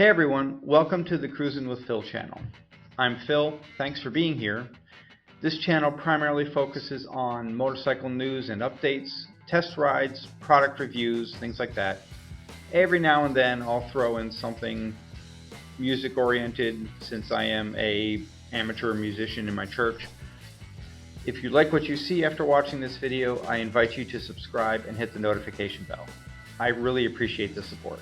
Hey everyone, welcome to the Cruisin' with Phil channel. I'm Phil, thanks for being here. This channel primarily focuses on motorcycle news and updates, test rides, product reviews, things like that. Every now and then I'll throw in something music oriented since I am an amateur musician in my church. If you like what you see after watching this video, I invite you to subscribe and hit the notification bell. I really appreciate the support.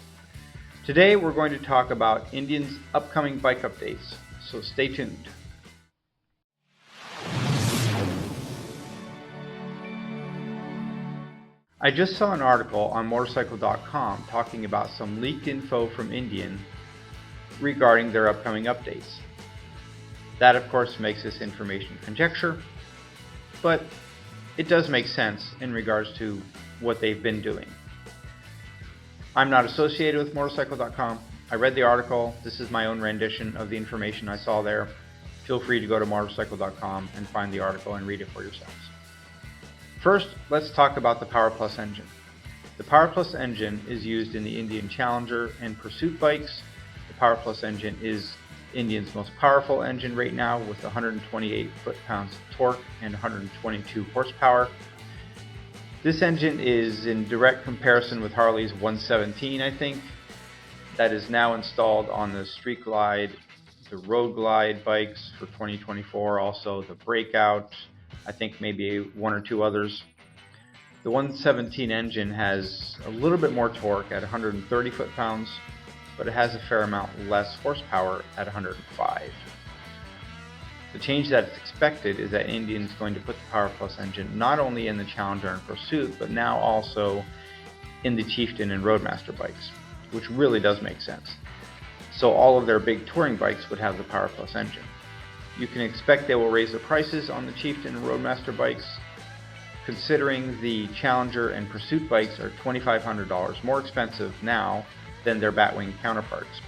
Today we're going to talk about Indian's upcoming bike updates, so stay tuned. I just saw an article on motorcycle.com talking about some leaked info from Indian regarding their upcoming updates. That of course makes this information conjecture, but it does make sense in regards to what they've been doing. I'm not associated with motorcycle.com. I read the article. This is my own rendition of the information I saw there. Feel free to go to motorcycle.com and find the article and read it for yourselves. First, let's talk about the Power Plus engine. The Power Plus engine is used in the Indian Challenger and Pursuit bikes. The Power Plus engine is Indian's most powerful engine right now with 128 foot-pounds of torque and 122 horsepower. This engine is in direct comparison with Harley's 117, I think, that is now installed on the Street Glide, the Road Glide bikes for 2024, also the Breakout, I think maybe one or two others. The 117 engine has a little bit more torque at 130 foot-pounds, but it has a fair amount less horsepower at 105. The change that is expected is that Indian is going to put the Power Plus engine not only in the Challenger and Pursuit, but now also in the Chieftain and Roadmaster bikes, which really does make sense. So all of their big touring bikes would have the Power Plus engine. You can expect they will raise the prices on the Chieftain and Roadmaster bikes, considering the Challenger and Pursuit bikes are $2,500 more expensive now than their Batwing counterparts.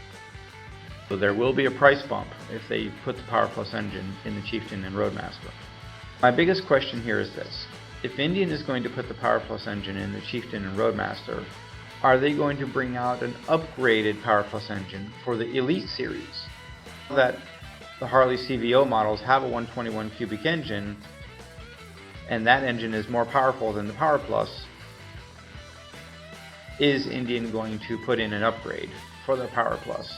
So there will be a price bump if they put the Power Plus engine in the Chieftain and Roadmaster. My biggest question here is this: if Indian is going to put the Power Plus engine in the Chieftain and Roadmaster, are they going to bring out an upgraded Power Plus engine for the Elite series? That the Harley CVO models have a 121 cubic engine, and that engine is more powerful than the Power Plus. Is Indian going to put in an upgrade for the Power Plus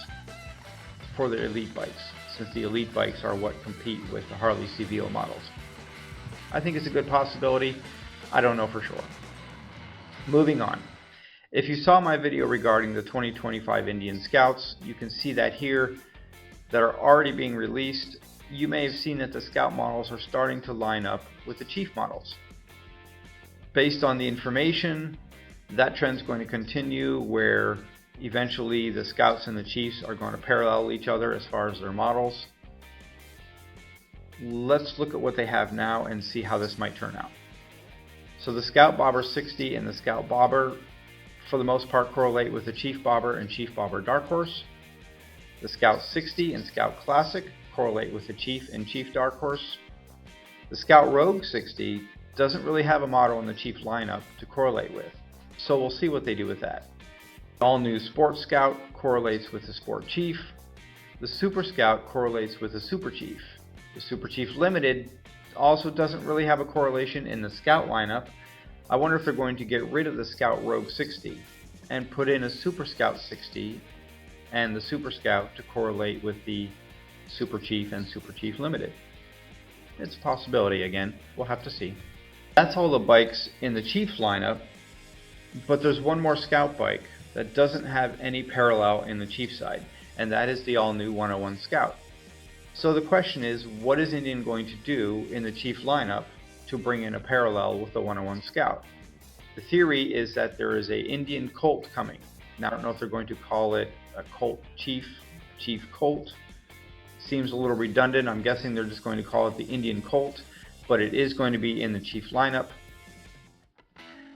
for the Elite bikes, since the Elite bikes are what compete with the Harley CVO models? I think it's a good possibility. I don't know for sure. Moving on. If you saw my video regarding the 2025 Indian Scouts, you can see that here that are already being released. You may have seen that the Scout models are starting to line up with the Chief models. Based on the information, that trend's going to continue where eventually the Scouts and the Chiefs are going to parallel each other as far as their models. Let's look at what they have now and see how this might turn out. So the Scout Bobber 60 and the Scout Bobber for the most part correlate with the Chief Bobber and Chief Bobber Dark Horse. The Scout 60 and Scout Classic correlate with the Chief and Chief Dark Horse. The Scout Rogue 60 doesn't really have a model in the Chief lineup to correlate with, so we'll see what they do with that. The all-new Sport Scout correlates with the Sport Chief. The Super Scout correlates with the Super Chief. The Super Chief Limited also doesn't really have a correlation in the Scout lineup. I wonder if they're going to get rid of the Scout Rogue 60 and put in a Super Scout 60 and the Super Scout to correlate with the Super Chief and Super Chief Limited. It's a possibility again, we'll have to see. That's all the bikes in the Chief lineup, but there's one more Scout bike that doesn't have any parallel in the Chief side, and that is the all-new 101 Scout. So the question is, what is Indian going to do in the Chief lineup to bring in a parallel with the 101 Scout? The theory is that there is a Indian Colt coming. Now I don't know if they're going to call it a Colt Chief, Chief Colt. Seems a little redundant. I'm guessing they're just going to call it the Indian Colt, but it is going to be in the Chief lineup.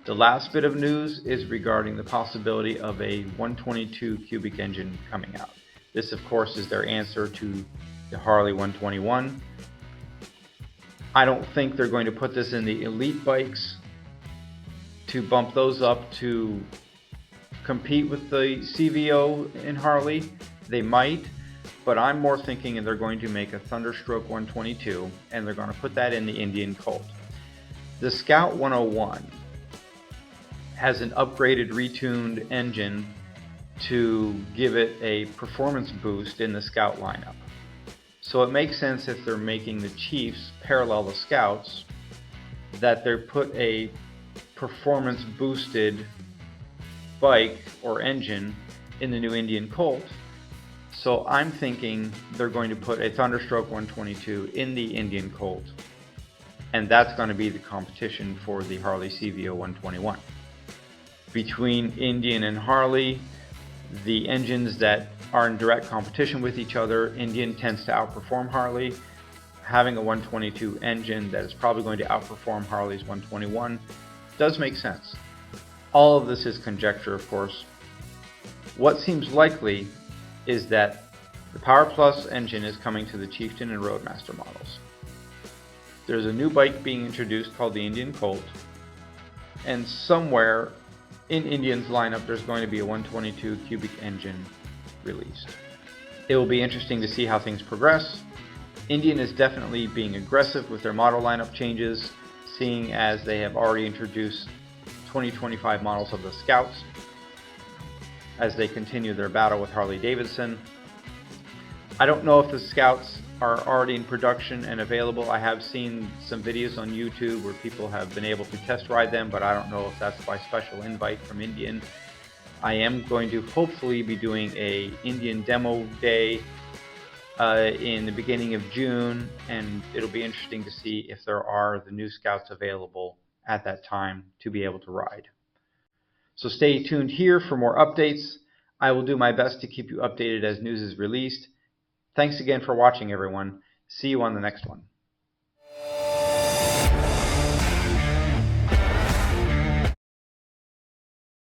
The last bit of news is regarding the possibility of a 122 cubic engine coming out. This of course is their answer to the Harley 121. I don't think they're going to put this in the Elite bikes to bump those up to compete with the CVO in Harley. They might, but I'm more thinking they're going to make a Thunderstroke 122 and they're going to put that in the Indian Colt. The Scout 101 has an upgraded, retuned engine to give it a performance boost in the Scout lineup. So it makes sense if they're making the Chiefs parallel the Scouts that they put a performance boosted bike or engine in the new Indian Colt. So I'm thinking they're going to put a Thunderstroke 122 in the Indian Colt, and that's going to be the competition for the Harley CVO 121. Between Indian and Harley, the engines that are in direct competition with each other, Indian tends to outperform Harley. Having a 122 engine that is probably going to outperform Harley's 121 does make sense. All of this is conjecture, of course. What seems likely is that the Power Plus engine is coming to the Chieftain and Roadmaster models. There's a new bike being introduced called the Indian Colt, and somewhere in Indian's lineup there's going to be a 122 cubic engine released. It will be interesting to see how things progress. Indian is definitely being aggressive with their model lineup changes, seeing as they have already introduced 2025 models of the Scouts as they continue their battle with Harley-Davidson. I don't know if the Scouts are already in production and available. I have seen some videos on YouTube where people have been able to test ride them, but I don't know if that's by special invite from Indian. I am going to hopefully be doing a Indian demo day in the beginning of June, and it'll be interesting to see if there are the new Scouts available at that time to be able to ride. So stay tuned here for more updates. I will do my best to keep you updated as news is released. Thanks again for watching, everyone. See you on the next one.